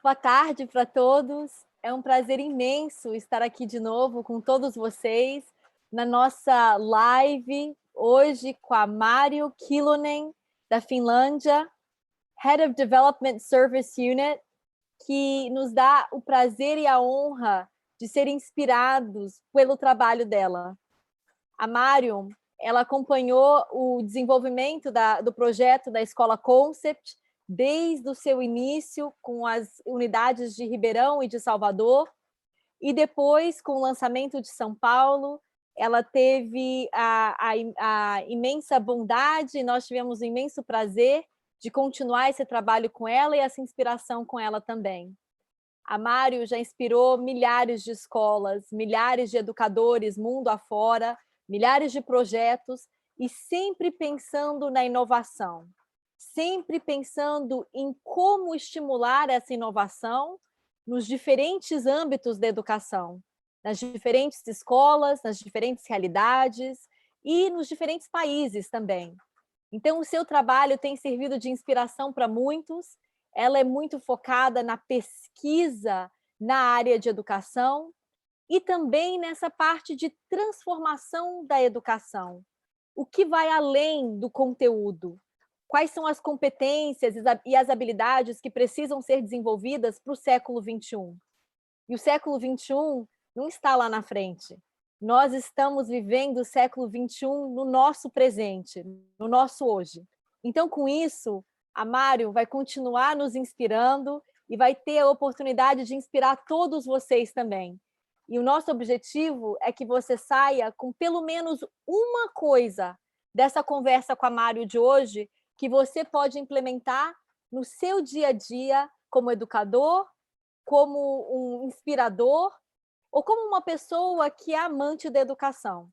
Boa tarde para todos. É um prazer imenso estar aqui de novo com todos vocês na nossa live hoje com a Marjo Kyllonen, da Finlândia, Head of Development Service Unit, que nos dá o prazer e a honra de ser inspirados pelo trabalho dela. A Marjo, ela acompanhou o desenvolvimento do projeto da Escola Concept desde o seu início com as unidades de Ribeirão e de Salvador, e depois, com o lançamento de São Paulo, ela teve a imensa bondade, nós tivemos o imenso prazer de continuar esse trabalho com ela e essa inspiração com ela também. A Marjo já inspirou milhares de escolas, milhares de educadores mundo afora, milhares de projetos, e sempre pensando na inovação, sempre pensando em como estimular essa inovação nos diferentes âmbitos da educação, nas diferentes escolas, nas diferentes realidades e nos diferentes países também. Então, o seu trabalho tem servido de inspiração para muitos. Ela é muito focada na pesquisa na área de educação e também nessa parte de transformação da educação. O que vai além do conteúdo? Quais são as competências e as habilidades que precisam ser desenvolvidas para o século XXI? E o século XXI não está lá na frente. Nós estamos vivendo o século XXI no nosso presente, no nosso hoje. Então, com isso, a Marjo vai continuar nos inspirando e vai ter a oportunidade de inspirar todos vocês também. E o nosso objetivo é que você saia com pelo menos uma coisa dessa conversa com a Marjo de hoje que você pode implementar no seu dia a dia como educador, como um inspirador ou como uma pessoa que é amante da educação.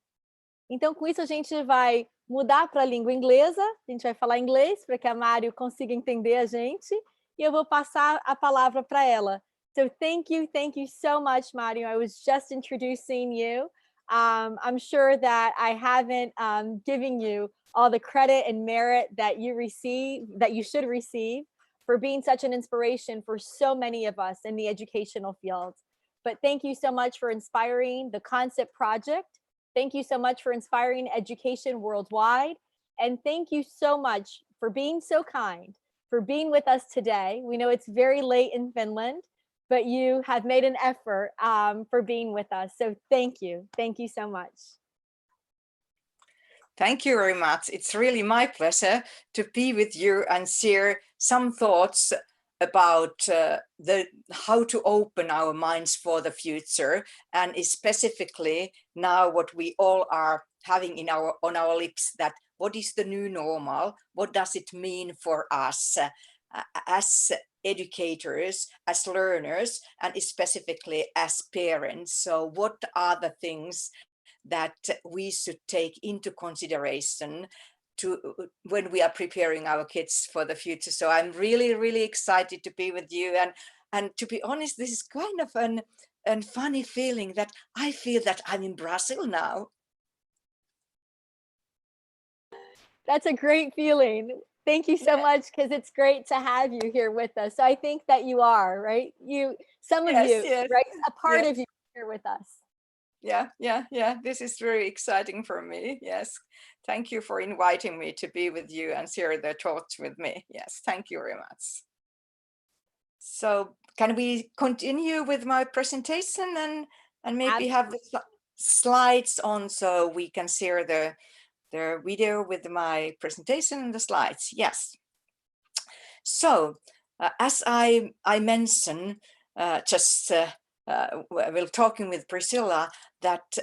Então, com isso, a gente vai mudar para a língua inglesa, a gente vai falar inglês para que a Marjo consiga entender a gente, e eu vou passar a palavra para ela. So thank you so much, Marjo. I was just introducing you. I'm sure that I haven't given you all the credit and merit that you should receive for being such an inspiration for so many of us in the educational field. But thank you so much for inspiring the Concept Project. Thank you so much for inspiring education worldwide. And thank you so much for being so kind, for being with us today. We know it's very late in Finland, but you have made an effort for being with us. So thank you. Thank you so much. Thank you very much. It's really my pleasure to be with you and share some thoughts about how to open our minds for the future, and specifically now what we all are having on our lips, that what is the new normal? What does it mean for us as educators, as learners, and specifically as parents? So what are the things that we should take into consideration when we are preparing our kids for the future? So I'm really, really excited to be with you. And to be honest, this is kind of a funny feeling that I feel that I'm in Brazil now. That's a great feeling. Thank you so much, because it's great to have you here with us. So I think that you are, right? Some of you, right? A part of you here with us. Yeah. This is very exciting for me. Yes. Thank you for inviting me to be with you and share the thoughts with me. Yes. Thank you very much. So can we continue with my presentation and maybe have the slides on so we can share the video with my presentation and the slides? Yes. So as I mentioned, while talking with Priscilla, that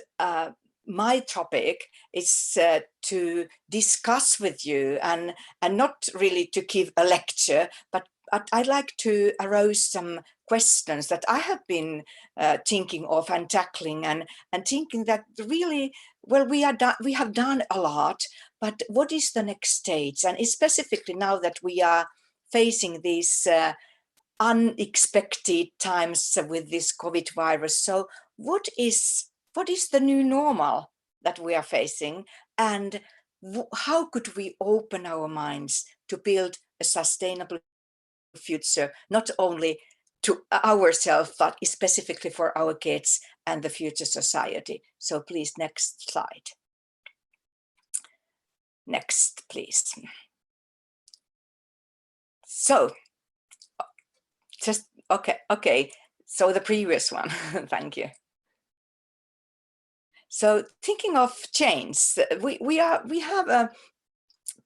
my topic is to discuss with you and not really to give a lecture, but I'd like to arouse some questions that I have been thinking of and tackling and thinking that really, well, we have done a lot, but what is the next stage? And specifically now that we are facing these unexpected times with this COVID virus. So what is the new normal that we are facing, and how could we open our minds to build a sustainable future, not only to ourselves, but specifically for our kids and the future society. So please, next slide. Next, please. So, just, okay. So the previous one, thank you. So thinking of change, we have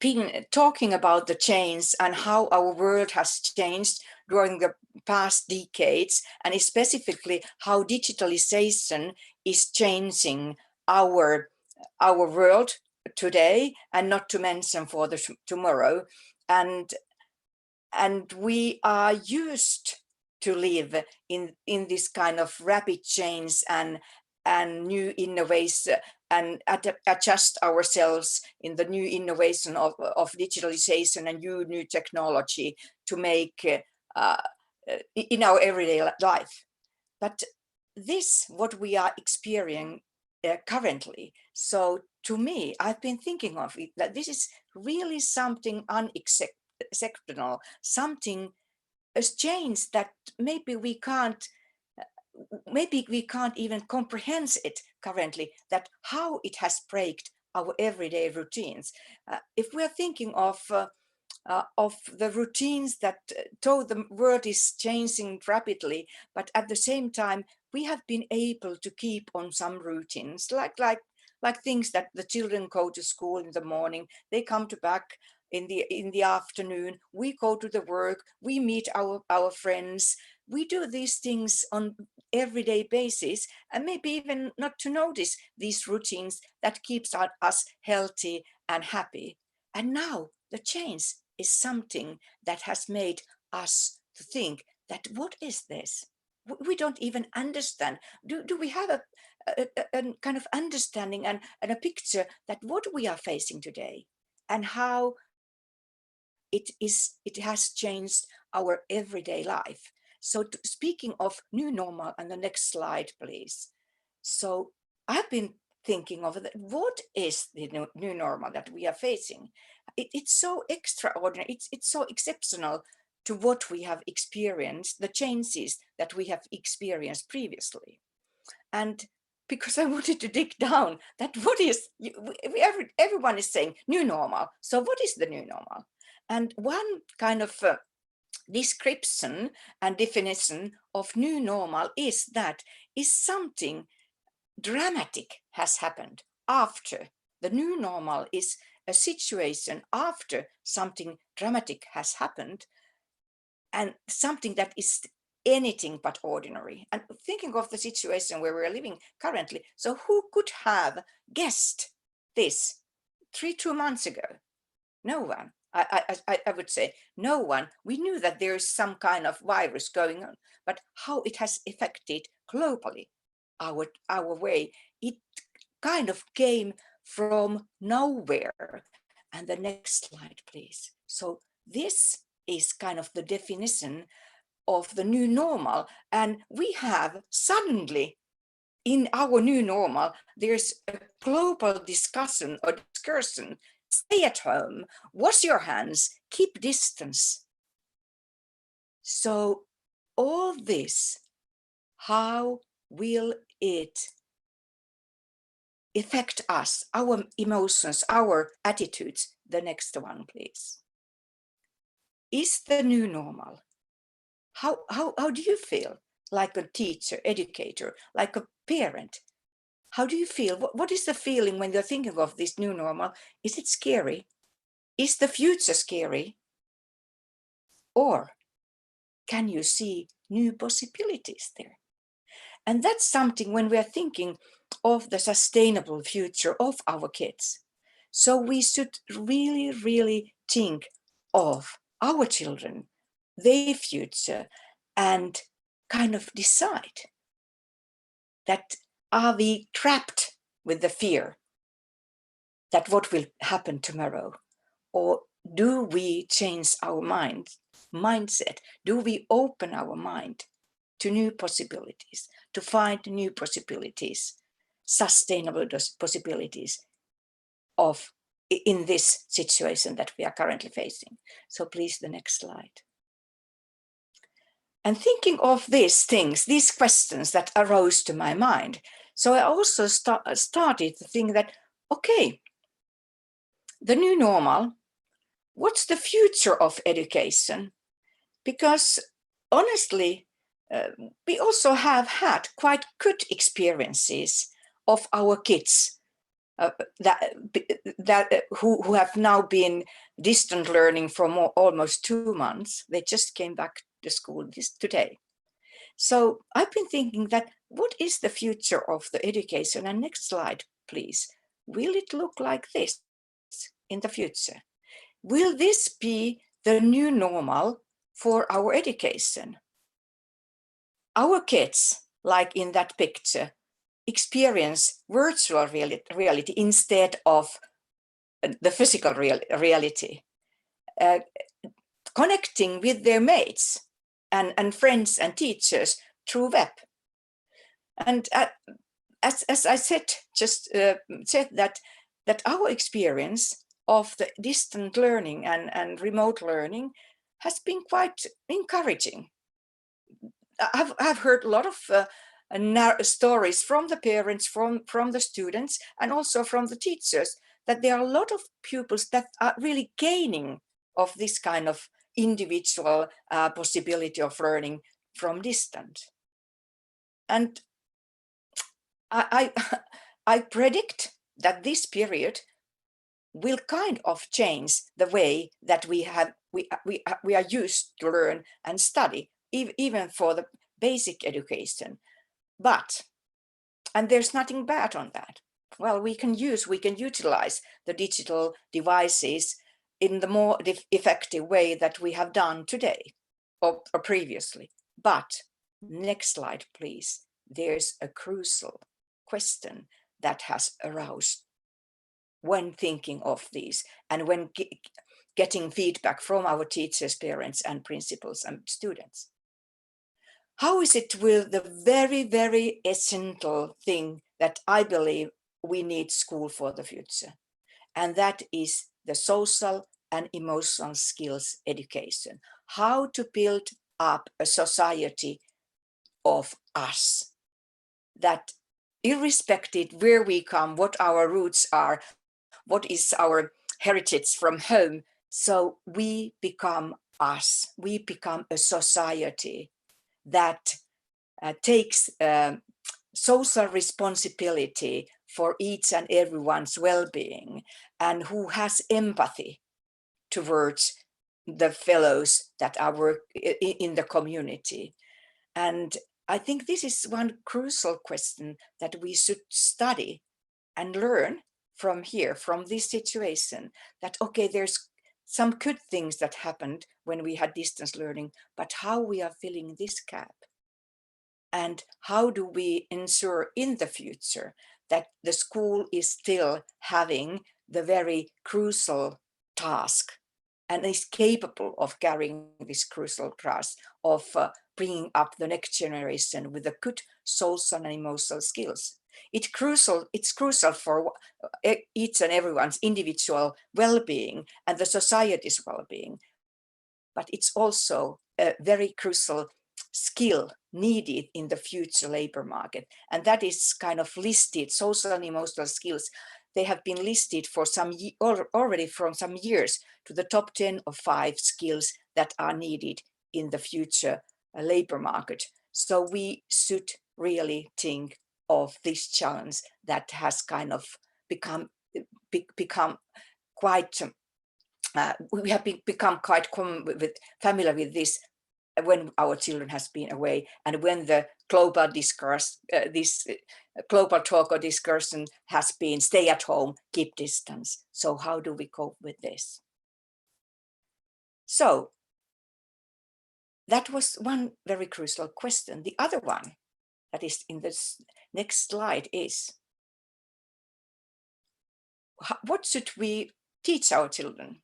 been talking about the change and how our world has changed during the past decades, and specifically how digitalization is changing our world today, and not to mention for the tomorrow. And we are used to live in this kind of rapid change and new innovation, and adjust ourselves in the new innovation of digitalization and new technology to make in our everyday life. But this, what we are experiencing currently, so to me, I've been thinking of it, that this is really something unacceptable, something, a change that maybe we can't even comprehend it currently, that how it has breaked our everyday routines. If we are thinking of the routines that though the world is changing rapidly, but at the same time we have been able to keep on some routines, like things that the children go to school in the morning, they come back in the afternoon, we go to the work, we meet our friends, we do these things on everyday basis, and maybe even not to notice these routines that keeps us healthy and happy. And now the change is something that has made us to think that what is this? We don't even understand. Do we have a kind of understanding and a picture that what we are facing today and how it has changed our everyday life? So speaking of new normal, and the next slide, please. So I've been thinking of that. What is the new normal that we are facing? It's so extraordinary. It's so exceptional to what we have experienced, the changes that we have experienced previously. And because I wanted to dig down that what is, everyone is saying new normal. So what is the new normal? And one kind of description and definition of new normal is that is something dramatic has happened after. The new normal is a situation after something dramatic has happened, and something that is anything but ordinary. And thinking of the situation where we're living currently, so who could have guessed this 2 months ago? No one. I would say no one. We knew that there is some kind of virus going on, but how it has affected globally our way, it kind of came from nowhere. And the next slide, please. So this is kind of the definition of the new normal. And we have suddenly, in our new normal, there's a global discussion or discussion. Stay at home, wash your hands, keep distance. So all this, how will it affect us, our emotions, our attitudes? The next one, please. Is the new normal? How do you feel, like a teacher, educator, like a parent? How do you feel? What is the feeling when you're thinking of this new normal? Is it scary? Is the future scary? Or can you see new possibilities there? And that's something when we are thinking of the sustainable future of our kids. So we should really, really think of our children, their future, and kind of decide that, are we trapped with the fear that what will happen tomorrow? Or do we change our mindset? Do we open our mind to new possibilities, to find new possibilities, sustainable possibilities of in this situation that we are currently facing? So please, the next slide. And thinking of these things, these questions that arose to my mind, so I also started to think that, okay, the new normal, what's the future of education? Because honestly, we also have had quite good experiences of our kids who have now been distant learning for almost 2 months. They just came back to school today. So I've been thinking that what is the future of the education? And next slide, please. Will it look like this in the future? Will this be the new normal for our education? Our kids, like in that picture, experience virtual reality instead of the physical reality, connecting with their mates and friends and teachers through web. And as I said that our experience of the distant learning and remote learning has been quite encouraging. I've heard a lot of stories from the parents, from the students, and also from the teachers, that there are a lot of pupils that are really gaining of this kind of individual possibility of learning from distance. And I predict that this period will kind of change the way that we are used to learn and study, even for the basic education. But, and there's nothing bad on that. Well, we can utilize the digital devices in the more effective way that we have done today or previously. But next slide, please. There's a crucial question that has aroused when thinking of these and when getting feedback from our teachers, parents, and principals and students. How is it with the very, very essential thing that I believe we need school for the future? And that is the social and emotional skills education. How to build up a society of us, that irrespective where we come, what our roots are, what is our heritage from home, so we become us. We become a society that takes social responsibility for each and everyone's well-being, and who has empathy towards the fellows that are in the community. And I think this is one crucial question that we should study and learn from here, from this situation, that, okay, there's some good things that happened when we had distance learning, but how we are filling this gap. And how do we ensure in the future that the school is still having the very crucial task and is capable of carrying this crucial task of bringing up the next generation with the good social and emotional skills. It's crucial for each and everyone's individual well-being and the society's well-being, but it's also a very crucial skill needed in the future labor market. And that is kind of listed, social and emotional skills. They have been listed for already from some years to the top 10 of 5 skills that are needed in the future labor market. So we should really think of this challenge that has kind of become quite, we have become quite familiar with this when our children has been away, and when the global discourse, this global talk or discussion has been stay at home, keep distance. So how do we cope with this? So that was one very crucial question. The other one that is in this next slide is, what should we teach our children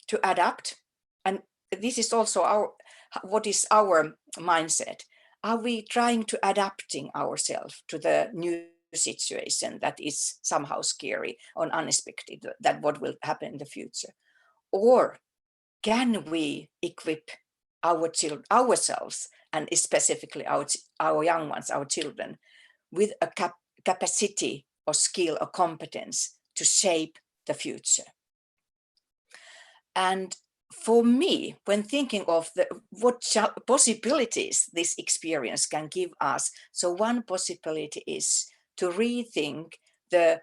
to adapt? And this is also what is our mindset. Are we trying to adapting ourselves to the new situation that is somehow scary or unexpected, that what will happen in the future? Or can we equip ourselves, and specifically our young ones, our children, with a capacity or skill or competence to shape the future. And for me, when thinking of what possibilities this experience can give us, so one possibility is to rethink the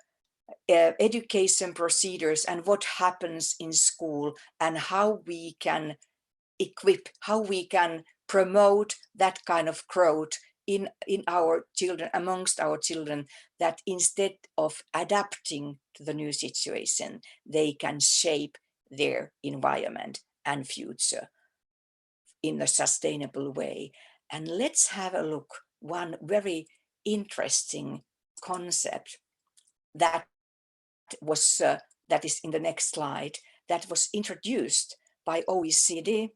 education procedures and what happens in school, and how we can equip, how we can promote that kind of growth in our children, amongst our children, that instead of adapting to the new situation, they can shape their environment and future in a sustainable way. And let's have a look, one very interesting concept that is in the next slide, that was introduced by OECD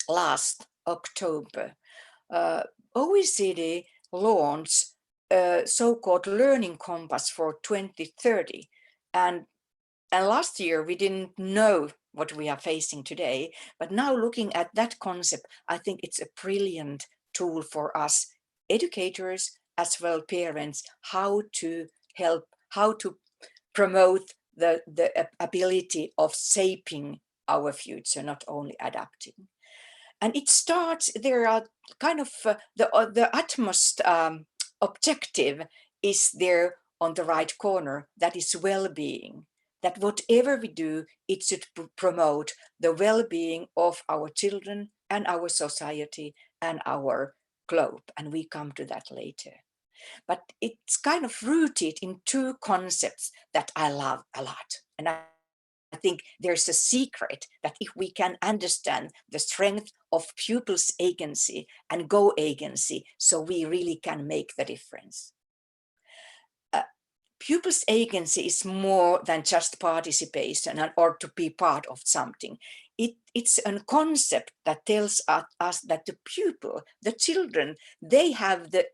last October. OECD launched a so-called learning compass for 2030, and last year we didn't know what we are facing today, but now looking at that concept, I think it's a brilliant tool for us educators as well parents, how to help, how to promote the ability of shaping our future, not only adapting. And it starts, there are kind of the utmost objective is there on the right corner, that is well-being, that whatever we do, it should promote the well-being of our children and our society and our globe. And we come to that later. But it's kind of rooted in two concepts that I love a lot. And I think there's a secret that if we can understand the strength of pupils' agency and go-agency, so we really can make the difference. Pupils' agency is more than just participation or to be part of something. It's a concept that tells us that the pupil, the children, they have the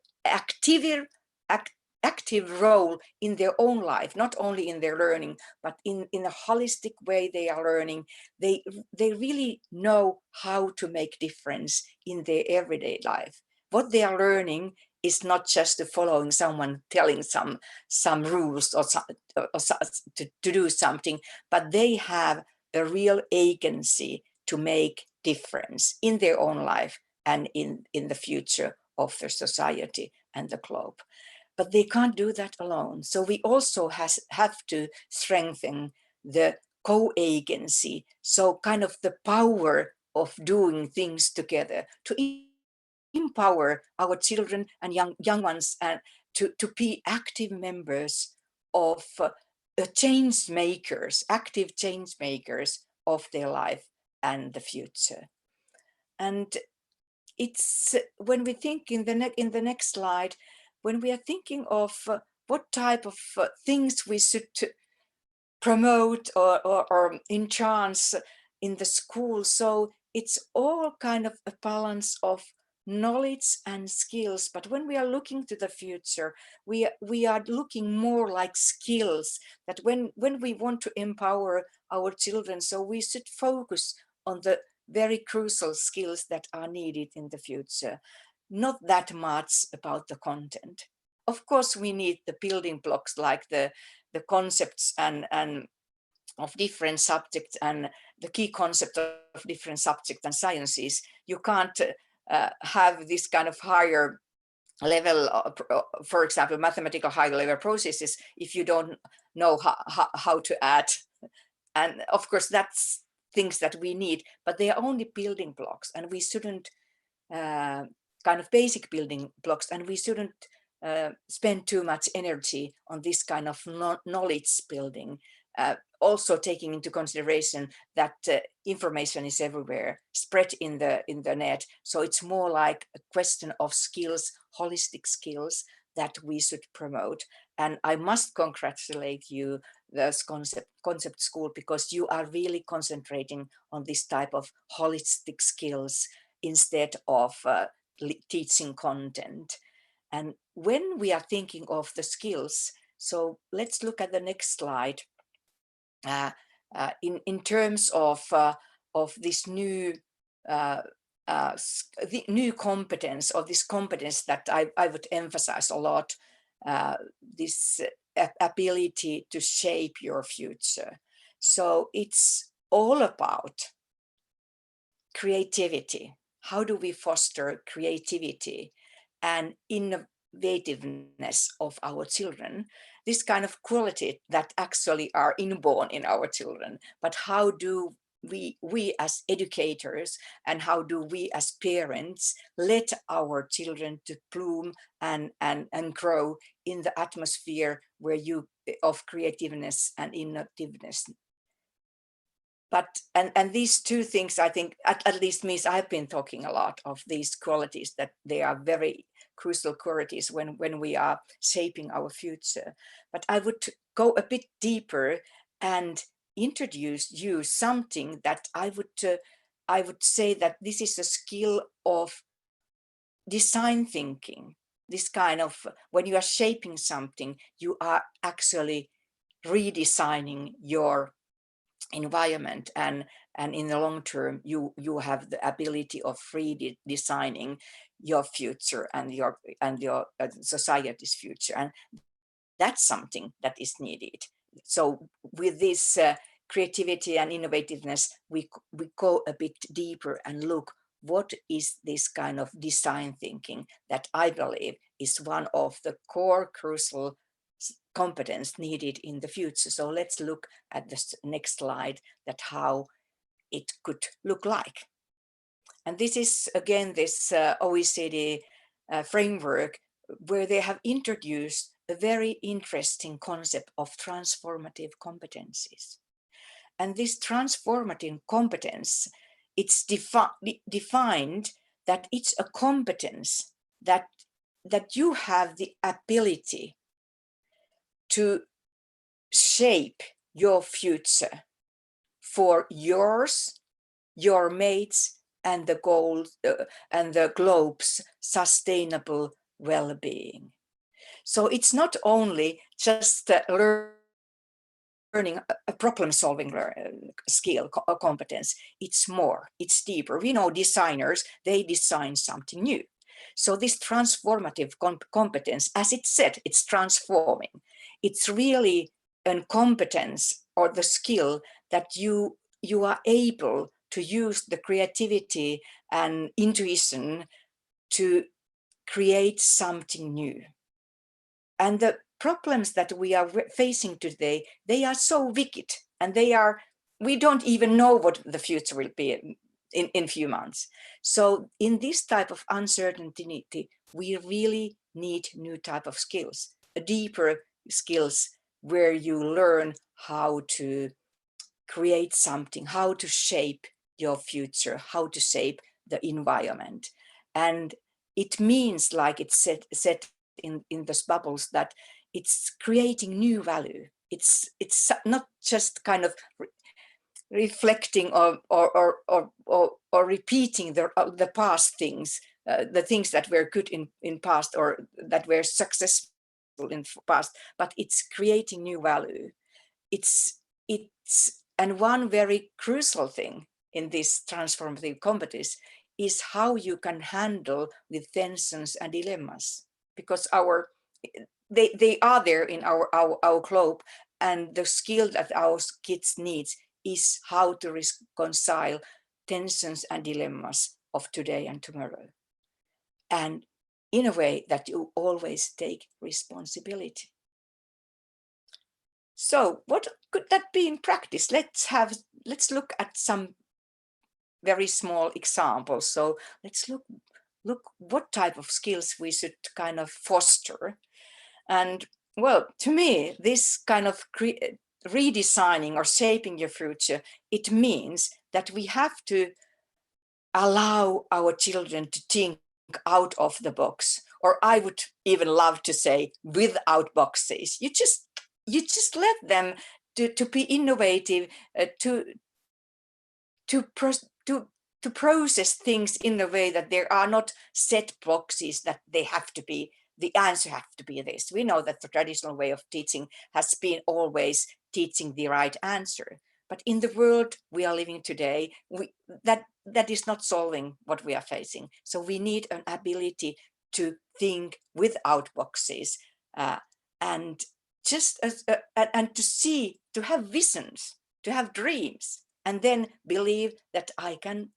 active role in their own life, not only in their learning, but in a holistic way they are learning. They really know how to make difference in their everyday life. What they are learning is not just following someone telling some rules or to do something, but they have a real agency to make difference in their own life and in the future of their society and the globe. But they can't do that alone. So we also have to strengthen the co-agency, so kind of the power of doing things together, to empower our children and young ones and to be active members of change makers, active change makers of their life and the future. And it's when we think in the next slide, when we are thinking of what type of things we should promote or enhance in the school, so it's all kind of a balance of knowledge and skills. But when we are looking to the future, we are looking more like skills, that when we want to empower our children, so we should focus on the very crucial skills that are needed in the future, not that much about the content. Of course, we need the building blocks like the concepts and of different subjects and the key concept of different subjects and sciences. You can't have this kind of higher level, for example, mathematical higher level processes, if you don't know how to add. And of course, that's things that we need, but they are only building blocks, and we shouldn't kind of basic building blocks, and we shouldn't spend too much energy on this kind of knowledge building. Also taking into consideration that information is everywhere, spread in the net. So it's more like a question of skills, holistic skills, that we should promote. And I must congratulate you, the concept school, because you are really concentrating on this type of holistic skills instead of teaching content. And when we are thinking of the skills, so let's look at the next slide. In terms of this new the new competence, or this competence that I would emphasize a lot, this ability to shape your future. So it's all about creativity. How do we foster creativity and innovativeness of our children? This kind of quality that actually are inborn in our children, but how do we as educators, and how do we as parents let our children to bloom and grow in the atmosphere where of creativeness and innovativeness? But and these two things, I think, at least means I've been talking a lot of these qualities, that they are very crucial qualities when we are shaping our future. But I would go a bit deeper and introduce you something that I would say that this is a skill of design thinking. This kind of, when you are shaping something, you are actually redesigning your environment, and in the long term you have the ability of redesigning your future and your society's future, and that's something that is needed. So with this creativity and innovativeness, we go a bit deeper and look what is this kind of design thinking that I believe is one of the core crucial competence needed in the future. So let's look at the next slide, that how it could look like. And this is again this OECD framework, where they have introduced a very interesting concept of transformative competencies. And this transformative competence, it's defined that it's a competence that you have the ability to shape your future for yours, your mates, and the goals and the globe's sustainable well-being. So it's not only just learning a problem-solving skill or competence. It's more, it's deeper. We know designers, they design something new. So this transformative competence, as it said, it's transforming. It's really a competence or the skill that you are able to use the creativity and intuition to create something new. And the problems that we are facing today, they are so wicked, and we don't even know what the future will be in a few months. So in this type of uncertainty, we really need new type of skills, deeper skills, where you learn how to create something, how to shape your future, how to shape the environment. And it means, like it's said in those bubbles, that it's creating new value. It's not just kind of reflecting or repeating the past things, the things that were good in past, or that were successful in past, but it's creating new value. It's and one very crucial thing in this transformative competence is how you can handle with tensions and dilemmas, because they are there in our globe, and the skill that our kids need is how to reconcile tensions and dilemmas of today and tomorrow, and in a way that you always take responsibility. So what could that be in practice? Let's look at some very small examples. So let's look what type of skills we should kind of foster. And well, to me, this kind of redesigning or shaping your future, it means that we have to allow our children to think out of the box, or I would even love to say without boxes. You just let them to be innovative, to process things in a way that there are not set boxes that they have to be, the answer have to be this. We know that the traditional way of teaching has been always teaching the right answer, But in the world we are living today, that is not solving what we are facing. So we need an ability to think without boxes, and just and to see, to have visions, to have dreams, and then believe that I can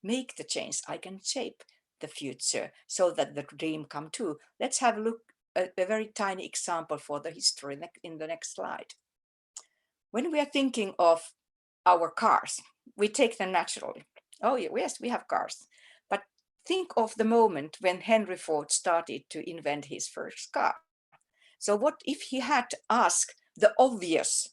make the change, I can shape the future so that the dream come true. Let's have a look at a very tiny example for the history in the next slide. When we are thinking of our cars, we take them naturally. Oh yes, we have cars. But think of the moment when Henry Ford started to invent his first car. So what if he had asked the obvious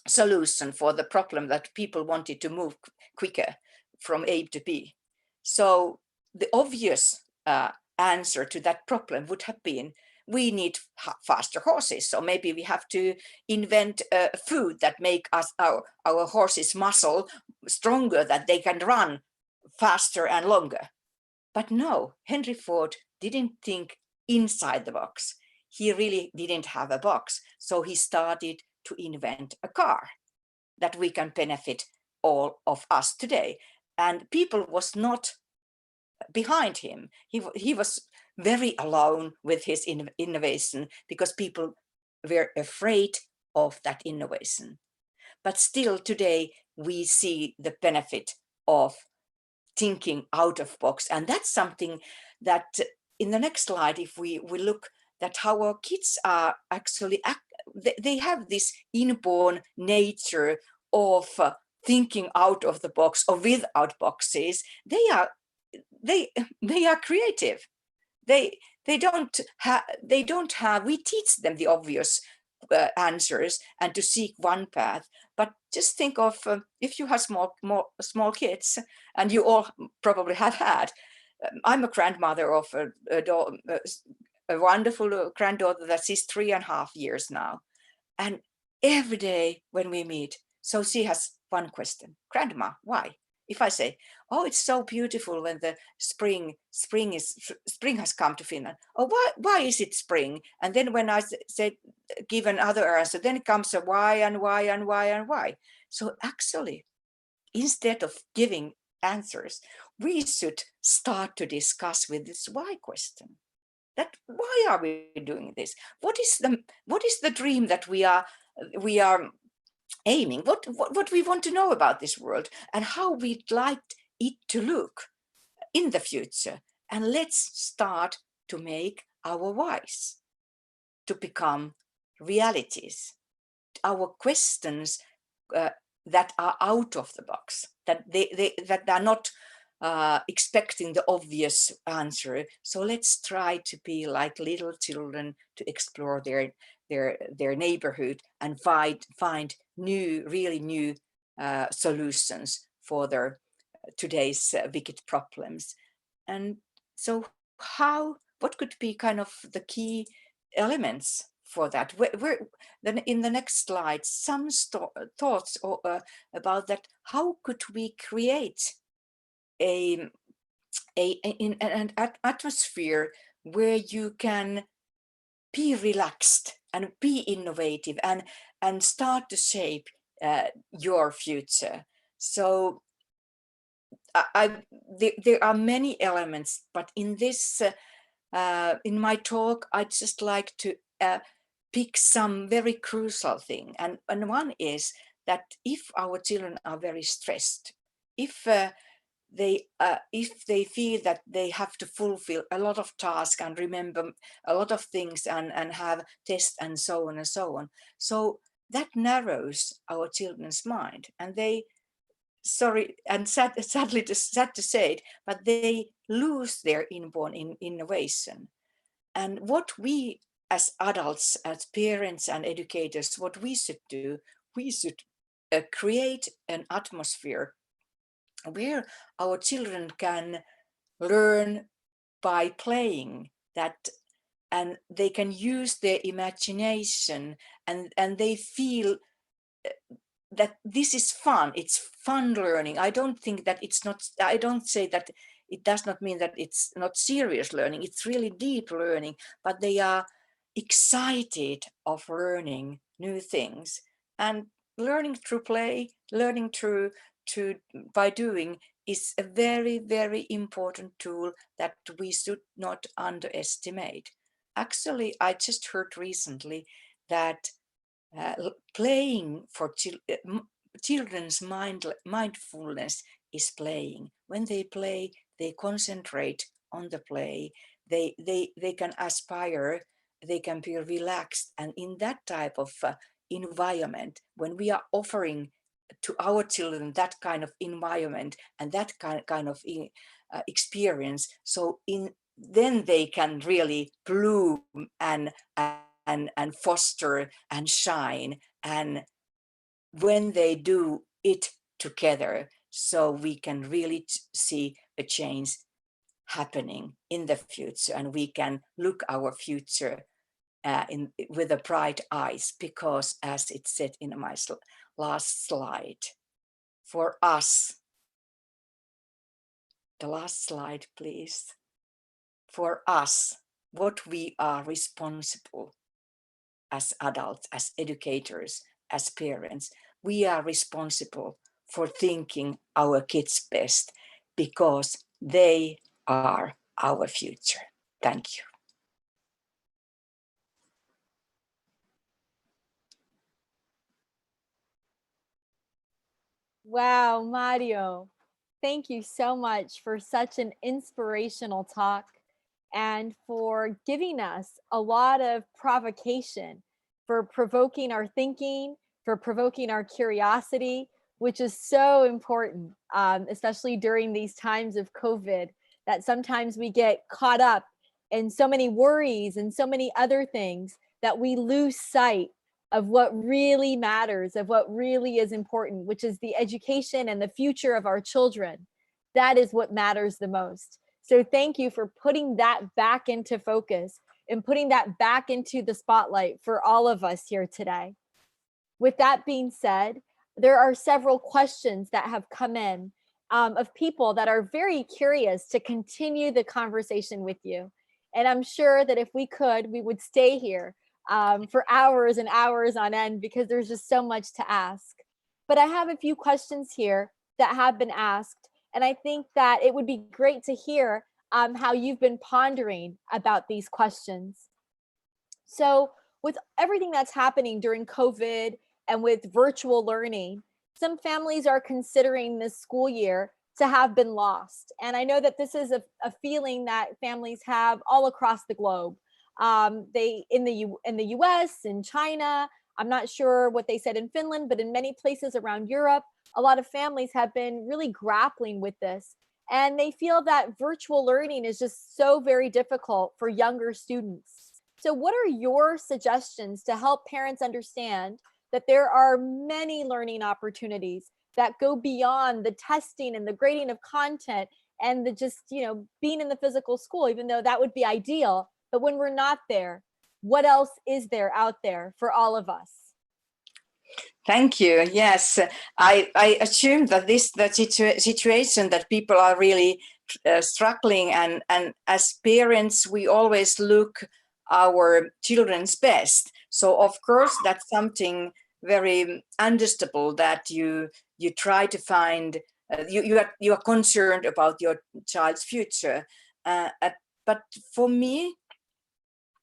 solution for the problem that people wanted to move quicker from A to B? So the obvious answer to that problem would have been, we need faster horses. So maybe we have to invent food that make us our horses muscle stronger, that they can run faster and longer. But no, Henry Ford didn't think inside the box. He really didn't have a box. So he started to invent a car that we can benefit all of us today. And people was not behind him. He was very alone with his innovation because people were afraid of that innovation. But still today we see the benefit of thinking out of box. And that's something that in the next slide, if we look at how our kids are actually, they have this inborn nature of thinking out of the box or without boxes. They are creative. They don't have, we teach them the obvious answers and to seek one path. But just think of if you have small kids, and you all probably have had. I'm a grandmother of a wonderful granddaughter that is 3.5 years now, and every day when we meet, so she has one question: Grandma, why? If I say, oh, it's so beautiful when the spring has come to Finland. Oh, why is it spring? And then when I say, give another answer, then it comes a why and why and why and why. So actually, instead of giving answers, we should start to discuss with this why question. That why are we doing this? What is the dream that we are aiming? What we want to know about this world, and how we'd like it to look in the future. And let's start to make our whys to become realities. Our questions that are out of the box, that that are not expecting the obvious answer. So let's try to be like little children, to explore their neighborhood and find really new solutions for their today's wicked problems. And so what could be kind of the key elements for that? Then in the next slide, some thoughts about that. How could we create an atmosphere where you can be relaxed and be innovative and start to shape your future? So there are many elements, but in this in my talk, I'd just like to pick some very crucial thing, and one is that if our children are very stressed, if they feel that they have to fulfill a lot of tasks and remember a lot of things and have tests and so on and so on, so that narrows our children's mind, and they, sorry and sadly sad to say it, but they lose their inborn innovation. And what we as adults, as parents and educators, what we should do, we should create an atmosphere where our children can learn by playing that, and they can use their imagination, and they feel that this is fun. It's fun learning. I don't think that it's not, I don't say that it does not mean that it's not serious learning. It's really deep learning, but they are excited of learning new things. And learning through play, learning through by doing is a very, very important tool that we should not underestimate. Actually, I just heard recently that playing for children's mindfulness is playing. When they play, they concentrate on the play. They can aspire, they can be relaxed, and in that type of environment, when we are offering to our children that kind of environment and that kind of experience, so then they can really bloom and foster and shine. And when they do it together, so we can really see a change happening in the future, and we can look our future with a bright eyes, because as it said in my last slide, for us, the last slide please, for us, what we are responsible as adults, as educators, as parents, we are responsible for thinking our kids best, because they are our future. Thank you. Wow, Marjo, thank you so much for such an inspirational talk and for giving us a lot of provocation, for provoking our thinking, for provoking our curiosity, which is so important, especially during these times of COVID, that sometimes we get caught up in so many worries and so many other things that we lose sight of what really matters, of what really is important, which is the education and the future of our children. That is what matters the most. So thank you for putting that back into focus and putting that back into the spotlight for all of us here today. With that being said, there are several questions that have come in of people that are very curious to continue the conversation with you. And I'm sure that if we could, we would stay here for hours and hours on end, because there's just so much to ask. But I have a few questions here that have been asked, and I think that it would be great to hear how you've been pondering about these questions. So with everything that's happening during COVID and with virtual learning, some families are considering this school year to have been lost. And I know that this is a feeling that families have all across the globe. They in the US, in China, I'm not sure what they said in Finland, but in many places around Europe, a lot of families have been really grappling with this. And they feel that virtual learning is just so very difficult for younger students. So what are your suggestions to help parents understand that there are many learning opportunities that go beyond the testing and the grading of content and the just, being in the physical school, even though that would be ideal? But when we're not there, what else is there out there for all of us? Thank you. Yes, I assume that situation that people are really struggling, and as parents, we always look our children's best. So of course, that's something very understandable, that you try to find, you are concerned about your child's future. But for me,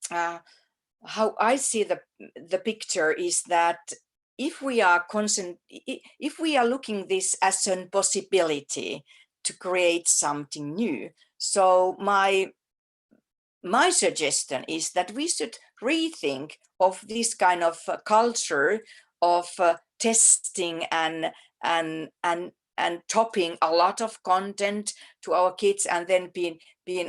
how I see the picture is that if we are looking this as a possibility to create something new, so my suggestion is that we should rethink of this kind of culture of testing and topping a lot of content to our kids, and then being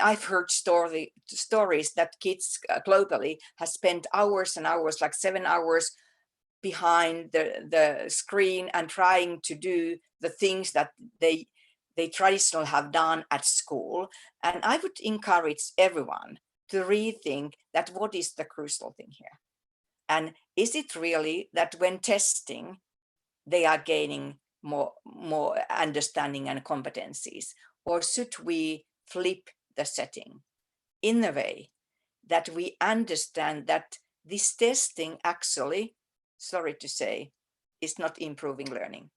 I've heard stories that kids globally have spent hours and hours, like 7 hours behind the screen and trying to do the things that they traditionally have done at school. And I would encourage everyone to rethink that what is the crucial thing here. And is it really that when testing, they are gaining more understanding and competencies? Or should we flip the setting in a way that we understand that this testing actually, sorry to say, is not improving learning.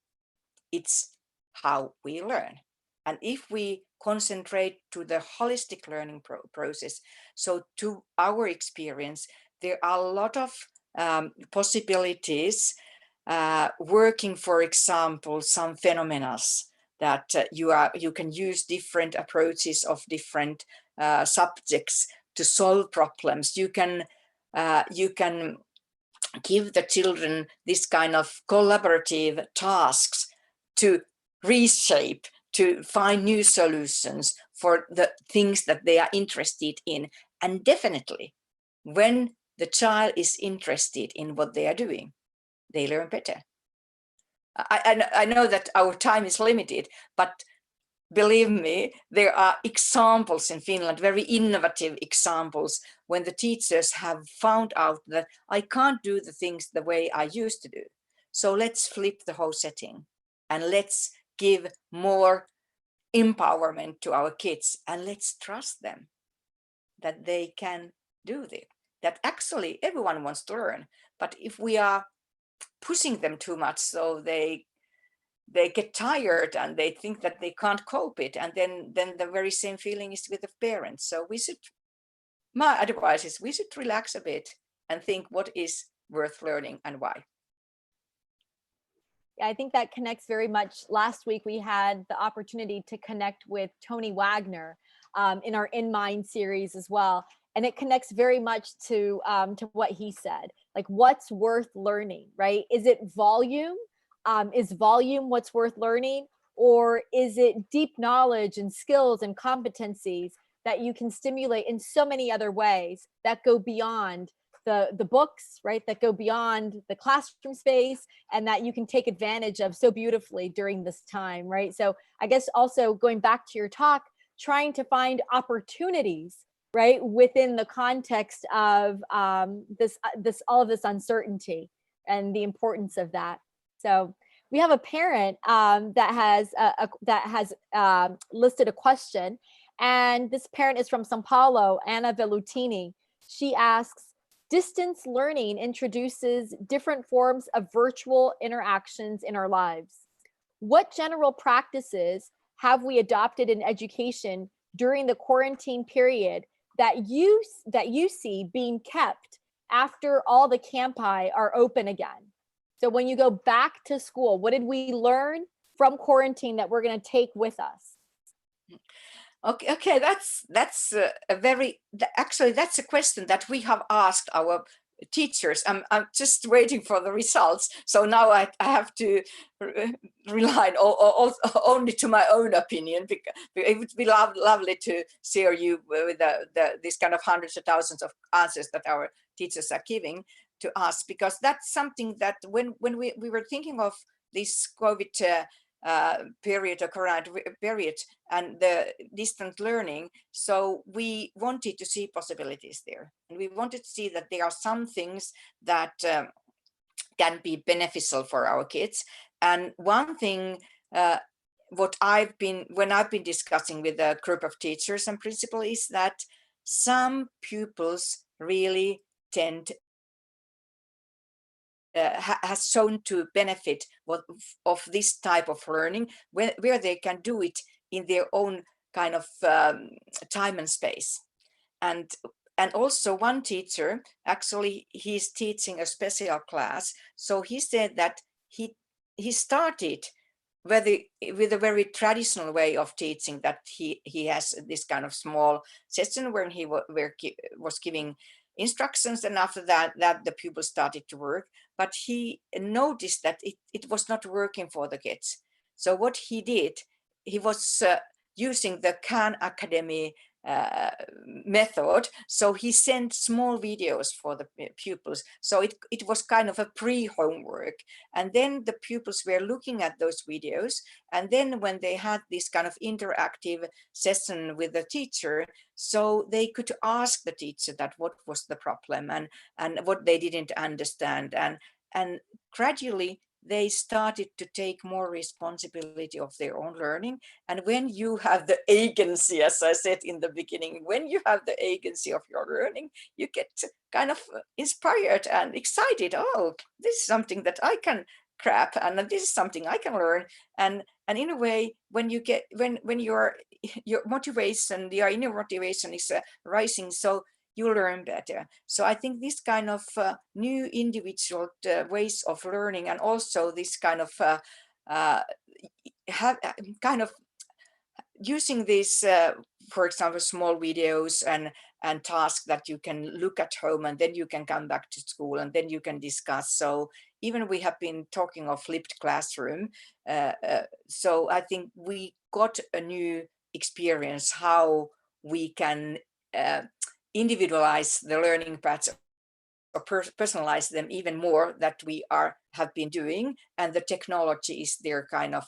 It's how we learn. And if we concentrate to the holistic learning process, so to our experience, there are a lot of possibilities working, for example, some phenomena that you can use different approaches of different subjects to solve problems. You can give the children this kind of collaborative tasks to reshape, to find new solutions for the things that they are interested in. And definitely, when the child is interested in what they are doing, they learn better. I know that our time is limited, but believe me, there are examples in Finland, very innovative examples, when the teachers have found out that I can't do the things the way I used to do. So let's flip the whole setting and let's give more empowerment to our kids, and let's trust them that they can do this. That actually everyone wants to learn, but if we are pushing them too much, so they get tired and they think that they can't cope it, and then the very same feeling is with the parents. So my advice is we should relax a bit and think what is worth learning and why. I think that connects very much. Last week, we had the opportunity to connect with Tony Wagner in our in.MIND series as well. And it connects very much to what he said, like what's worth learning, right? Is it volume? Is volume what's worth learning? Or is it deep knowledge and skills and competencies that you can stimulate in so many other ways that go beyond the books, right? That go beyond the classroom space, and that you can take advantage of so beautifully during this time, right? So I guess also going back to your talk, trying to find opportunities, right, within the context of all of this uncertainty and the importance of that. So we have a parent that has listed a question, and this parent is from São Paulo, Anna Velutini. She asks, distance learning introduces different forms of virtual interactions in our lives. What general practices have we adopted in education during the quarantine period that you see being kept after all the campi are open again? So when you go back to school, what did we learn from quarantine that we're going to take with us? Okay, that's a question that we have asked our teachers. I'm just waiting for the results, so now I have to rely only to my own opinion, because it would be lovely to share you with this kind of hundreds of thousands of answers that our teachers are giving to us, because that's something that when we were thinking of this COVID period or current period and the distant learning, so we wanted to see possibilities there, and we wanted to see that there are some things that can be beneficial for our kids. And one thing when I've been discussing with a group of teachers and principals is that some pupils really tend has shown to benefit of this type of learning, where they can do it in their own kind of time and space. And also one teacher, actually he's teaching a special class, so he said that he started with a very traditional way of teaching, that he has this kind of small session where he was giving instructions, and after that the pupils started to work, but he noticed that it was not working for the kids. So what he did, he was using the Khan Academy method. So he sent small videos for the pupils, so it was kind of a pre-homework, and then the pupils were looking at those videos, and then when they had this kind of interactive session with the teacher, so they could ask the teacher that what was the problem and what they didn't understand, and gradually they started to take more responsibility of their own learning. And when you have the agency, as I said in the beginning, when you have the agency of your learning, you get kind of inspired and excited. Oh, this is something that I can crap, and this is something I can learn. And in a way, when you get when your motivation, your inner motivation is rising, so you learn better. So I think this kind of new individual ways of learning, and also this kind of have kind of using these, for example, small videos and tasks that you can look at home, and then you can come back to school, and then you can discuss. So even we have been talking of flipped classroom. So I think we got a new experience how we can individualize the learning paths or personalize them even more that we have been doing, and the technology is their kind of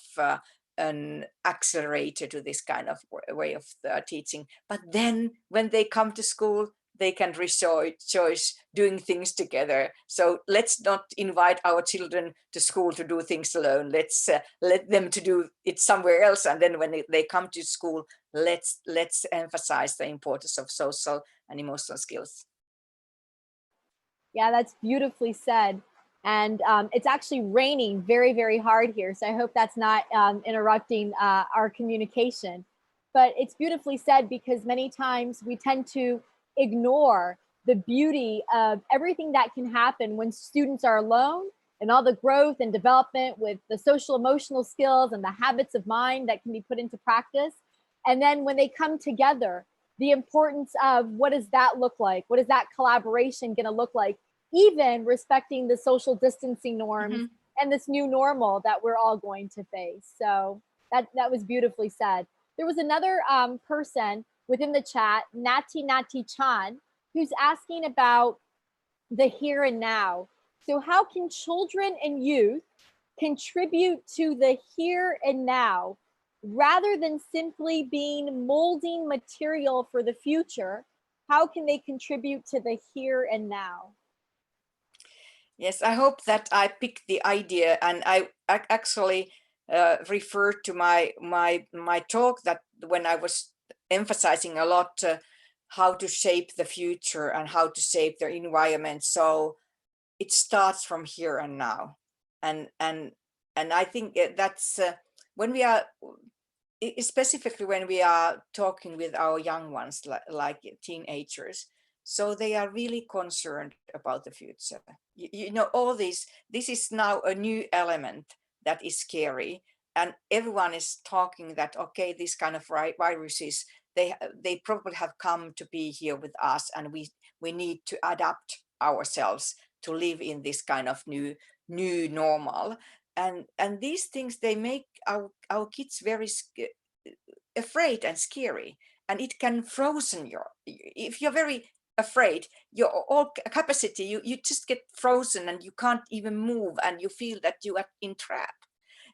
an accelerator to this kind of way of teaching. But then when they come to school, they can rejoice doing things together. So let's not invite our children to school to do things alone. Let's let them to do it somewhere else. And then when they come to school, let's emphasize the importance of social and emotional skills. Yeah, that's beautifully said. And it's actually raining very, very hard here. So I hope that's not interrupting our communication. But it's beautifully said, because many times we tend to ignore the beauty of everything that can happen when students are alone, and all the growth and development with the social emotional skills and the habits of mind that can be put into practice. And then when they come together, the importance of what does that look like? What is that collaboration going to look like? Even respecting the social distancing norms and this new normal that we're all going to face. So that was beautifully said. There was another person within the chat, Nati Chan, who's asking about the here and now. So how can children and youth contribute to the here and now rather than simply being molding material for the future? How can they contribute to the here and now? Yes, I hope that I picked the idea, and I actually referred to my talk that when I was emphasizing a lot how to shape the future and how to shape the environment. So it starts from here and now, and I think that's when we are specifically when we are talking with our young ones, like teenagers. So they are really concerned about the future. You know, all this is now a new element that is scary, and everyone is talking that, okay, this kind of viruses, they probably have come to be here with us, and we need to adapt ourselves to live in this kind of new normal. And these things, they make our kids very afraid and scary, and it can frozen your, if you're very afraid, your all capacity, you just get frozen and you can't even move, and you feel that you are in trap.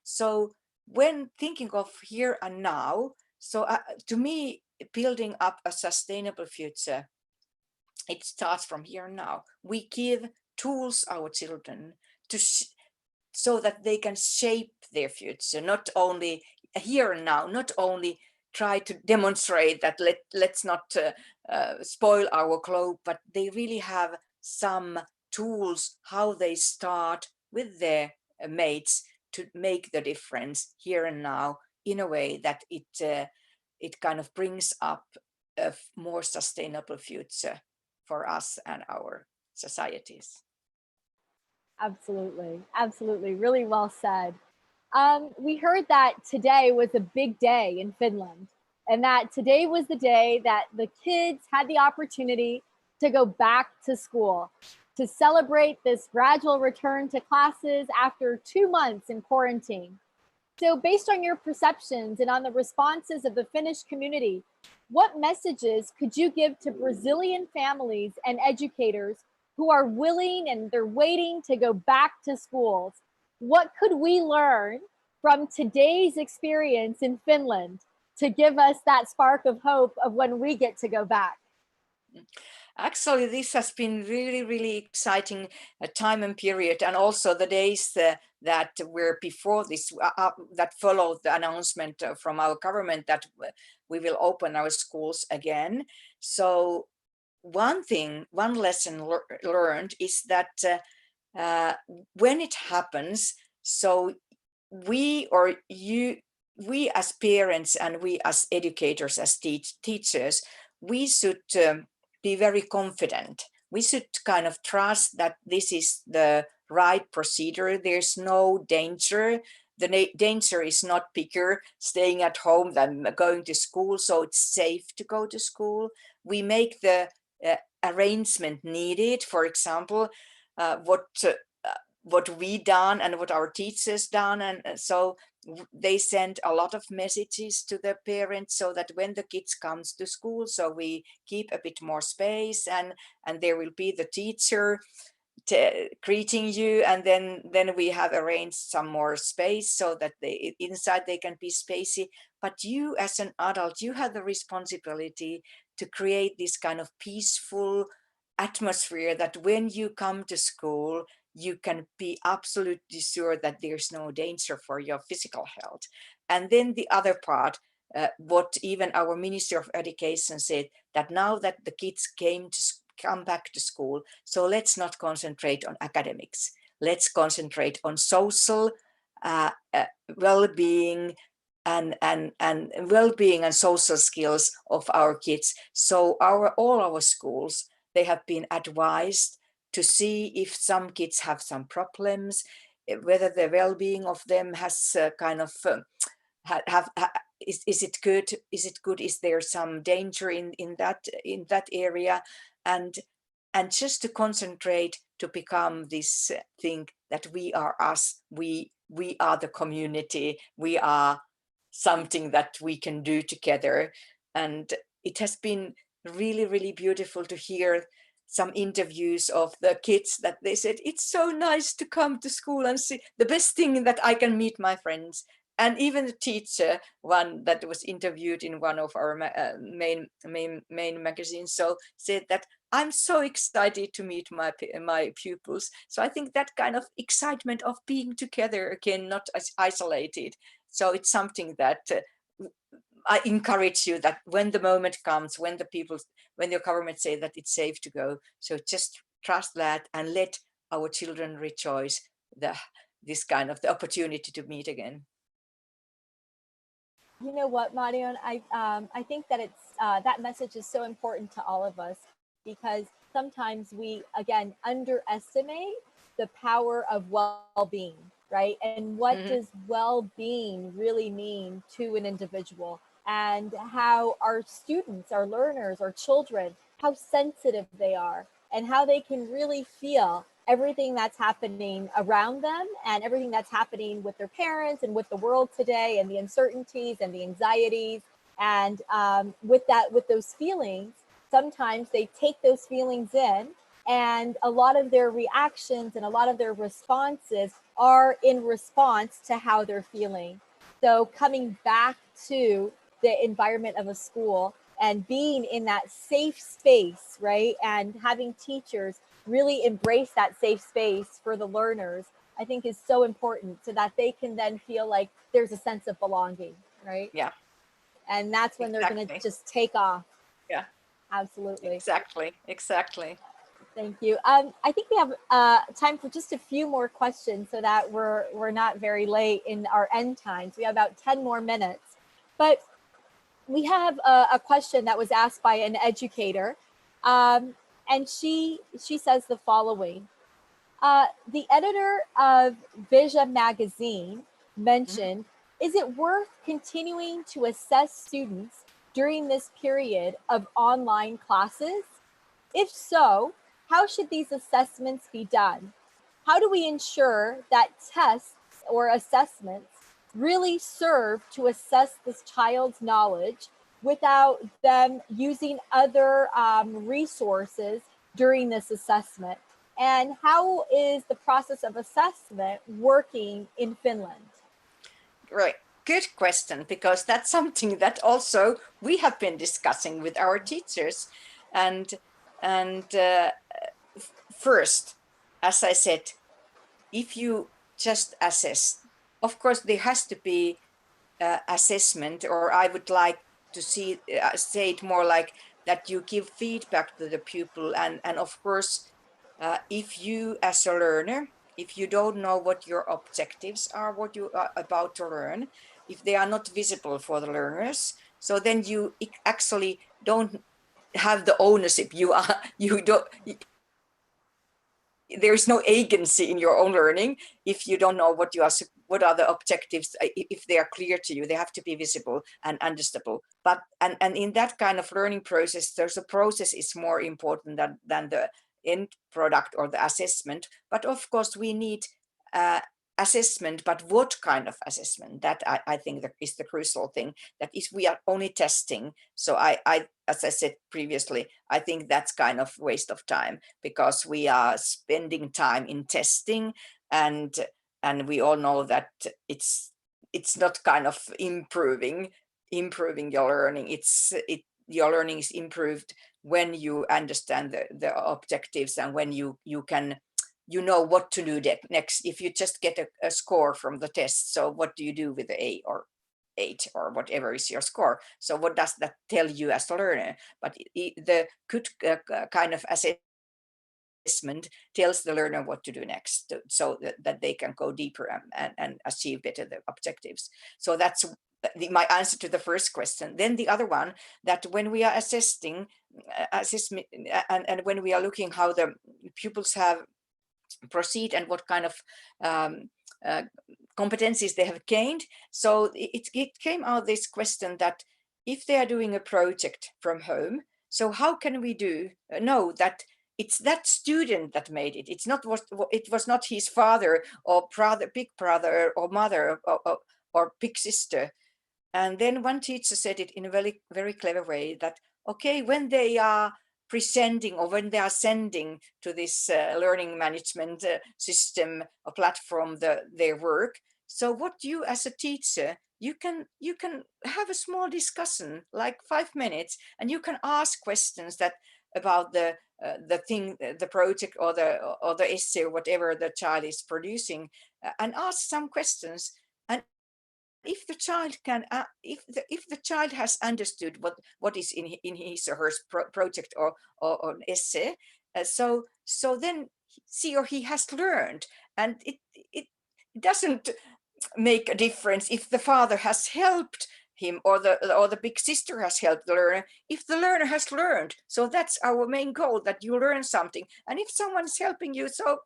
So when thinking of here and now, so to me, building up a sustainable future, it starts from here and now. We give tools our children to so that they can shape their future, not only here and now, not only try to demonstrate that let's not spoil our globe, but they really have some tools how they start with their mates to make the difference here and now in a way that it kind of brings up a more sustainable future for us and our societies. Absolutely. Absolutely. Really well said. We heard that today was a big day in Finland, and that today was the day that the kids had the opportunity to go back to school, to celebrate this gradual return to classes after 2 months in quarantine. So based on your perceptions and on the responses of the Finnish community, what messages could you give to Brazilian families and educators who are willing and they're waiting to go back to schools? What could we learn from today's experience in Finland to give us that spark of hope of when we get to go back? Actually, this has been really, really exciting time and period, and also the days that were before this, that followed the announcement from our government that we will open our schools again. So one lesson learned is that when it happens, So we or you, we as parents and we as educators, as teachers, we should be very confident. We should kind of trust that this is the right procedure. There's no danger. The danger is not bigger staying at home than going to school, so it's safe to go to school. We make the arrangement needed. For example, what we done and what our teachers done, and so they send a lot of messages to the parents so that when the kids comes to school, so we keep a bit more space, and there will be the teacher greeting you, and then we have arranged some more space so that they inside they can be spacey. But you as an adult, you have the responsibility to create this kind of peaceful atmosphere that when you come to school you can be absolutely sure that there's no danger for your physical health. And then the other part, what even our Minister of Education said, that now that the kids come back to school, so let's not concentrate on academics. Let's concentrate on social well-being and well-being and social skills of our kids. So all our schools, they have been advised to see if some kids have some problems, whether the well-being of them has kind of is it good? Is it good? Is there some danger in that area? And just to concentrate to become this thing that we are us. We are the community. We are something that we can do together. And it has been really, really beautiful to hear some interviews of the kids that they said, it's so nice to come to school and see the best thing that I can meet my friends. And even the teacher, one that was interviewed in one of our main magazines, so said that I'm so excited to meet my pupils. So I think that kind of excitement of being together again, not as isolated. So it's something that I encourage you that when the moment comes, when your government say that it's safe to go, so just trust that and let our children rejoice this kind of the opportunity to meet again. You know what, Marion, I think that it's that message is so important to all of us, because sometimes we again underestimate the power of well-being, right? And what does well-being really mean to an individual, and how our students, our learners, our children, how sensitive they are, and how they can really feel everything that's happening around them and everything that's happening with their parents and with the world today, and the uncertainties and the anxieties. And with those feelings, sometimes they take those feelings in, and a lot of their reactions and a lot of their responses are in response to how they're feeling. So coming back to the environment of a school and being in that safe space, right? And having teachers really embrace that safe space for the learners, I think is so important, so that they can then feel like there's a sense of belonging, right? Yeah. And that's when they're going to just take off. Yeah. Absolutely. Exactly. Thank you. I think we have time for just a few more questions, so that we're not very late in our end times. We have about 10 more minutes. But we have a question that was asked by an educator, and she says the following. The editor of Vija magazine mentioned, is it worth continuing to assess students during this period of online classes? If so, how should these assessments be done? How do we ensure that tests or assessments really serve to assess this child's knowledge without them using other resources during this assessment? And how is the process of assessment working in Finland? Right. Good question, because that's something that also we have been discussing with our teachers. And first, as I said, if you just assess, of course there has to be assessment, or I would like to say it more like that you give feedback to the pupil, and of course if you as a learner if you don't know what your objectives are, what you are about to learn, if they are not visible for the learners, so then you actually don't have the ownership. There's no agency in your own learning if you don't know what are the objectives. If they are clear to you, they have to be visible and understandable. But and in that kind of learning process, there's a process is more important than the end product or the assessment. But of course we need assessment, but what kind of assessment? That I think that is the crucial thing. That if we are only testing, so I as I said previously, I think that's kind of waste of time, because we are spending time in testing, and we all know that it's not kind of improving your learning. Your learning is improved when you understand the objectives, and when you can know what to do next. If you just get a score from the test, so what do you do with the A or 8 or whatever is your score? So what does that tell you as a learner? But the good kind of assessment tells the learner what to do next, so that they can go deeper and achieve better the objectives. So that's my answer to the first question. Then the other one, that when we are assessment and when we are looking how the pupils have proceed and what kind of competencies they have gained. So it came out this question that if they are doing a project from home, so how can we know that it's that student that made it? It was not his father or big brother or mother or big sister. And then one teacher said it in a very, very clever way, that, okay, when they are presenting or when they are sending to this learning management system or platform their work, so what you as a teacher, you can have a small discussion, like 5 minutes, and you can ask questions that about the thing, the project or the essay or whatever the child is producing, and ask some questions. And if the child can, if the child has understood what is in his or her project or essay, so then she or he has learned, and it doesn't make a difference if the father has helped him or the big sister has helped the learner. If the learner has learned, so that's our main goal, that you learn something. And if someone is helping you, so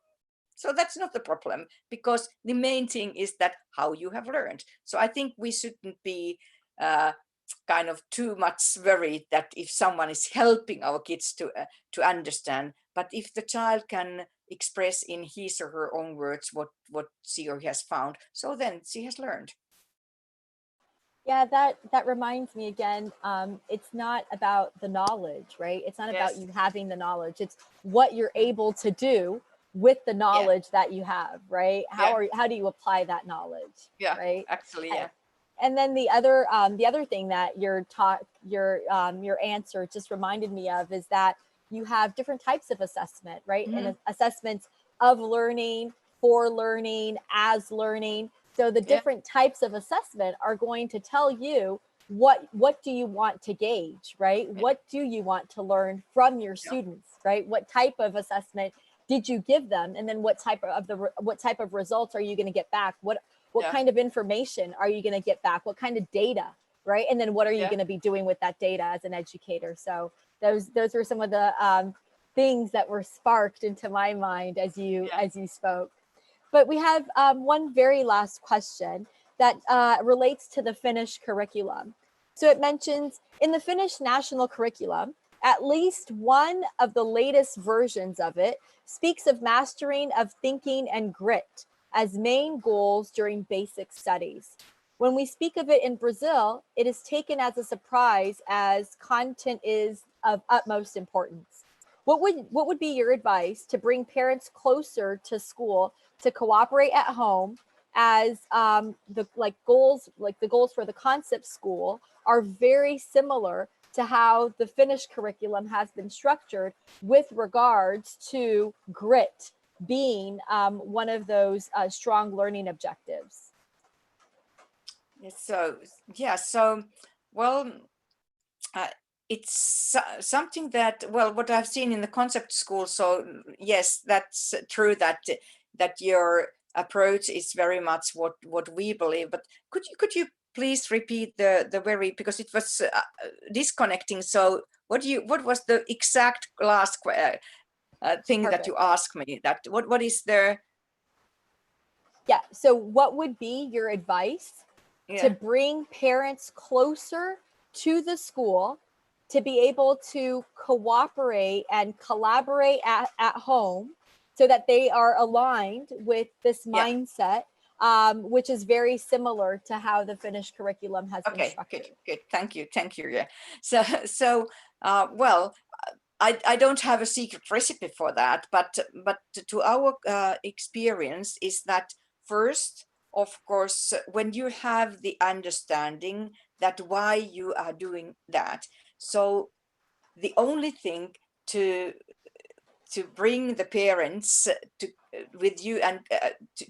that's not the problem, because the main thing is that how you have learned. So I think we shouldn't be kind of too much worried that if someone is helping our kids to understand, but if the child can express in his or her own words what she or he has found, so then she has learned. Yeah, that reminds me again, it's not about the knowledge, right? It's not about you having the knowledge. It's what you're able to do with the knowledge that you have, right? How do you apply that knowledge? Yeah, right. Actually, yeah. And then the other thing that your answer just reminded me of is that you have different types of assessment, right? Mm-hmm. And assessments of learning, for learning, as learning. So the different types of assessment are going to tell you what do you want to gauge, right? What do you want to learn from your students, right? What type of assessment did you give them? And then what type of results are you going to get back? What kind of information are you going to get back? What kind of data, right? And then what are you going to be doing with that data as an educator? So those were some of the things that were sparked into my mind as you spoke. But we have one very last question that relates to the Finnish curriculum. So it mentions, in the Finnish national curriculum, at least one of the latest versions of it speaks of mastering of thinking and grit as main goals during basic studies. When we speak of it in Brazil, it is taken as a surprise, as content is of utmost importance. What would be your advice to bring parents closer to school to cooperate at home, as the goals for the concept school are very similar to how the Finnish curriculum has been structured with regards to grit being one of those strong learning objectives? So well, it's something that, well, what I've seen in the concept school. So yes, that's true that that your approach is very much what we believe. But could you please repeat the very, because it was disconnecting. So what was the exact last thing Perfect. that you asked me? That what is the? Yeah. So what would be your advice to bring parents closer to the school, to be able to cooperate and collaborate at home so that they are aligned with this mindset, which is very similar to how the Finnish curriculum has been structured. Good. Thank you. Yeah. So well, I don't have a secret recipe for that, but to our experience is that first, of course, when you have the understanding that why you are doing that, so the only thing to bring the parents with you and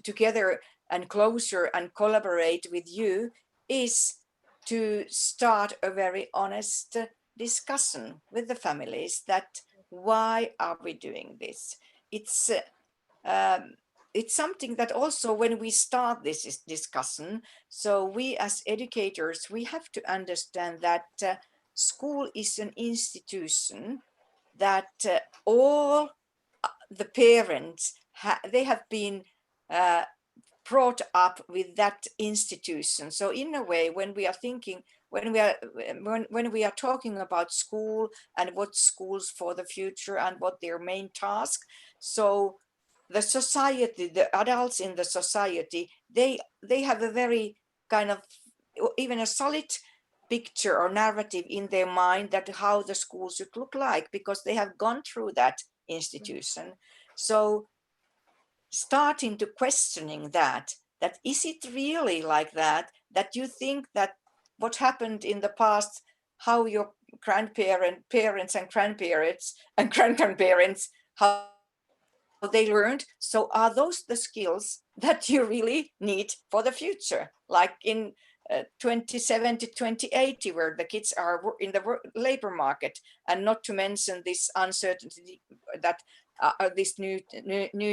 together and closer and collaborate with you is to start a very honest discussion with the families that why are we doing this. It's something that also when we start this discussion, so we as educators, we have to understand that school is an institution that all the parents they have been brought up with that institution. So in a way, when we are thinking, when we are talking about school and what schools for the future and what their main task, so the society, the adults in the society, they have a very kind of even a solid picture or narrative in their mind that how the school should look like, because they have gone through that institution. So starting to questioning that is it really like that you think that what happened in the past, how your parents and grandparents and grandparents, how they learned, so are those the skills that you really need for the future, like in 2070 2080, where the kids are in the labor market, and not to mention this uncertainty that this new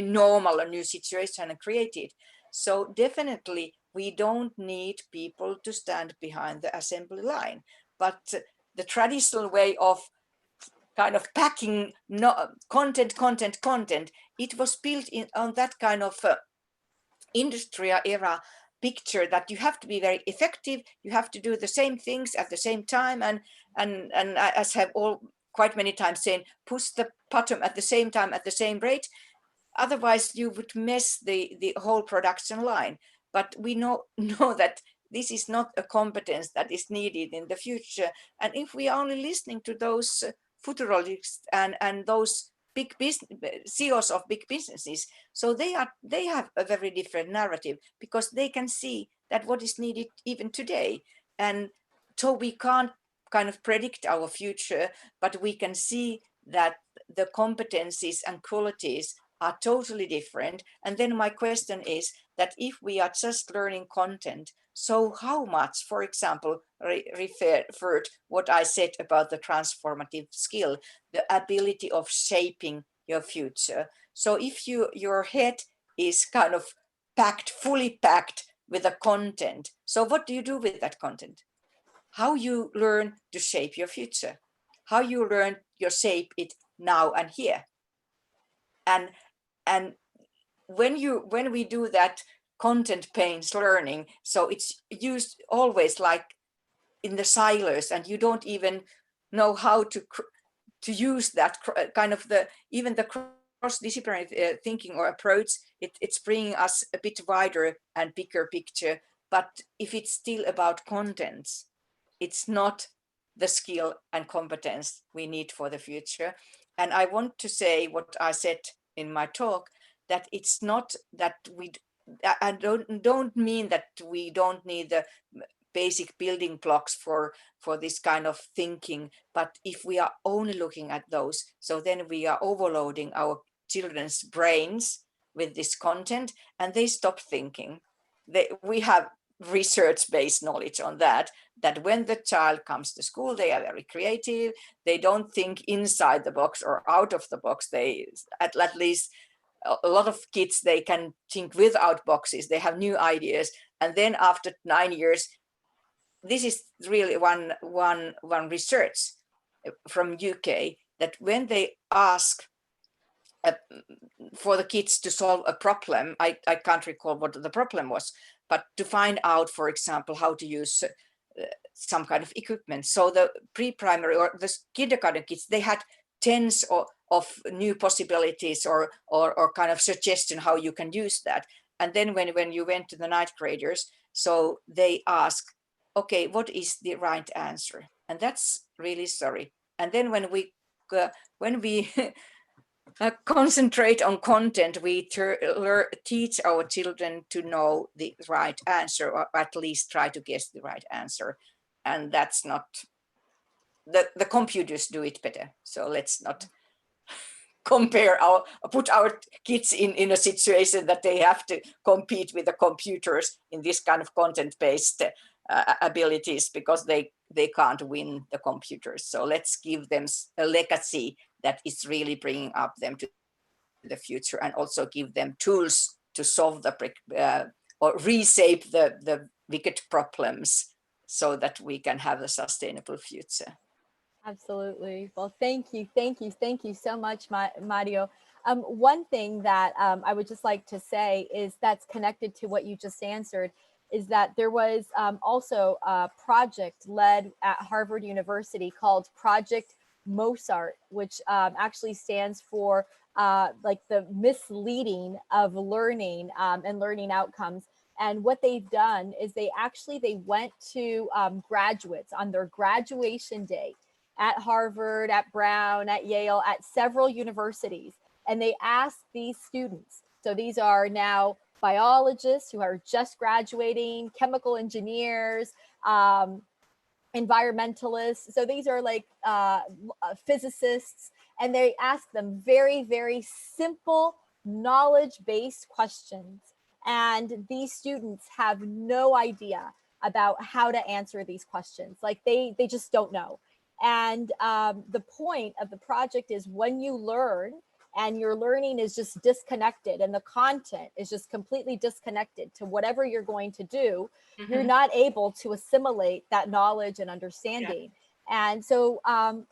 normal, a new situation created. So definitely we don't need people to stand behind the assembly line, but the traditional way of kind of packing content, it was built in on that kind of industrial era picture that you have to be very effective, you have to do the same things at the same time, and as have all quite many times saying, push the button at the same time at the same rate, otherwise you would mess the whole production line. But we know that this is not a competence that is needed in the future, and if we are only listening to those futurologists and those big business CEOs of big businesses, so they have a very different narrative, because they can see that what is needed even today. And so we can't kind of predict our future, but we can see that the competencies and qualities are totally different. And then my question is that if we are just learning content, so how much, for example, referred what I said about the transformative skill, the ability of shaping your future. So if your head is kind of fully packed with the content, so what do you do with that content? How you learn to shape your future? How you learn to shape it now and here? And when we do that content-based learning, so it's used always like in the silos, and you don't even know how to use that kind of even the cross-disciplinary thinking or approach. It's bringing us a bit wider and bigger picture. But if it's still about contents, it's not the skill and competence we need for the future. And I want to say what I said in my talk, that it's not that I don't mean that we don't need the basic building blocks for this kind of thinking, but if we are only looking at those, so then we are overloading our children's brains with this content, and they stop thinking. We have research-based knowledge on that when the child comes to school, they are very creative. They don't think inside the box or out of the box. They at least a lot of kids, they can think without boxes, they have new ideas. And then after 9 years, this is really one research from UK, that when they ask for the kids to solve a problem, I can't recall what the problem was, but to find out, for example, how to use some kind of equipment. So the pre-primary or the kindergarten kids, they had tens of new possibilities or kind of suggestion how you can use that. And then when you went to the ninth graders, so they ask, okay, what is the right answer? And that's really sorry. And then when we concentrate on content, we teach our children to know the right answer, or at least try to guess the right answer. And that's not, the computers do it better. So let's not put our kids in a situation that they have to compete with the computers in this kind of content-based abilities, because they can't win the computers. So let's give them a legacy that is really bringing up them to the future, and also give them tools to solve or reshape the wicked problems, so that we can have a sustainable future. Absolutely. Well, thank you so much, Marjo. One thing that I would just like to say is that's connected to what you just answered, is that there was also a project led at Harvard University called Project Mozart, which actually stands for like the misleading of learning and learning outcomes. And what they've done is they went to graduates on their graduation day at Harvard, at Brown, at Yale, at several universities. And they asked these students, so these are now biologists who are just graduating, chemical engineers, environmentalists. So these are like physicists. And they ask them very, very simple knowledge-based questions. And these students have no idea about how to answer these questions. Like they just don't know. And the point of the project is, when you learn and your learning is just disconnected and the content is just completely disconnected to whatever you're going to do, you're not able to assimilate that knowledge and understanding. Yeah. And so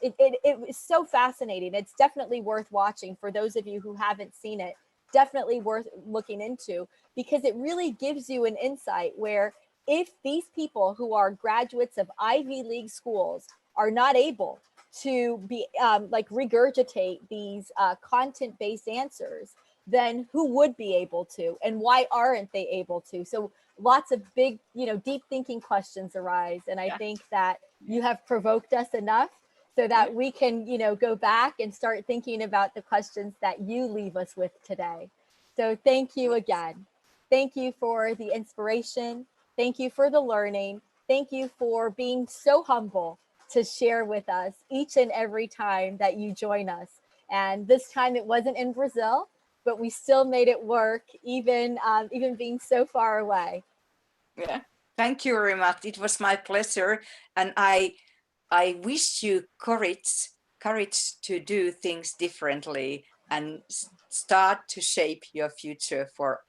it was so fascinating. It's definitely worth watching for those of you who haven't seen it. Definitely worth looking into, because it really gives you an insight where if these people who are graduates of Ivy League schools are not able to be like regurgitate these content-based answers, then who would be able to, and why aren't they able to? So lots of big, deep thinking questions arise. And I think that you have provoked us enough so that we can, go back and start thinking about the questions that you leave us with today. So thank you again. Thank you for the inspiration. Thank you for the learning. Thank you for being so humble to share with us each and every time that you join us. And this time it wasn't in Brazil, but we still made it work, even being so far away. Yeah, thank you very much. It was my pleasure. And I wish you courage to do things differently and start to shape your future for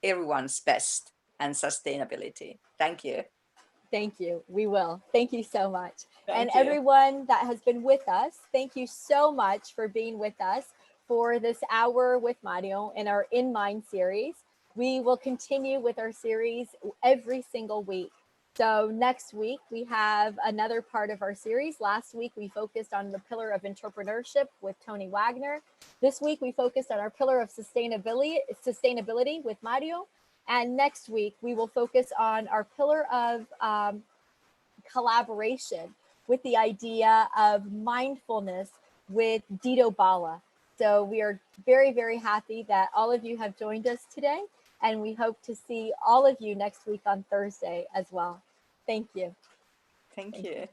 everyone's best and sustainability. Thank you. Thank you. We will. Thank you so much. Thank you. Everyone that has been with us, thank you so much for being with us for this hour with Marjo in our in.MIND series. We will continue with our series every single week. So next week, we have another part of our series. Last week, we focused on the pillar of entrepreneurship with Tony Wagner. This week, we focused on our pillar of sustainability with Marjo. And next week, we will focus on our pillar of collaboration with the idea of mindfulness with Dito Bala. So we are very, very happy that all of you have joined us today. And we hope to see all of you next week on Thursday as well. Thank you. Thank you.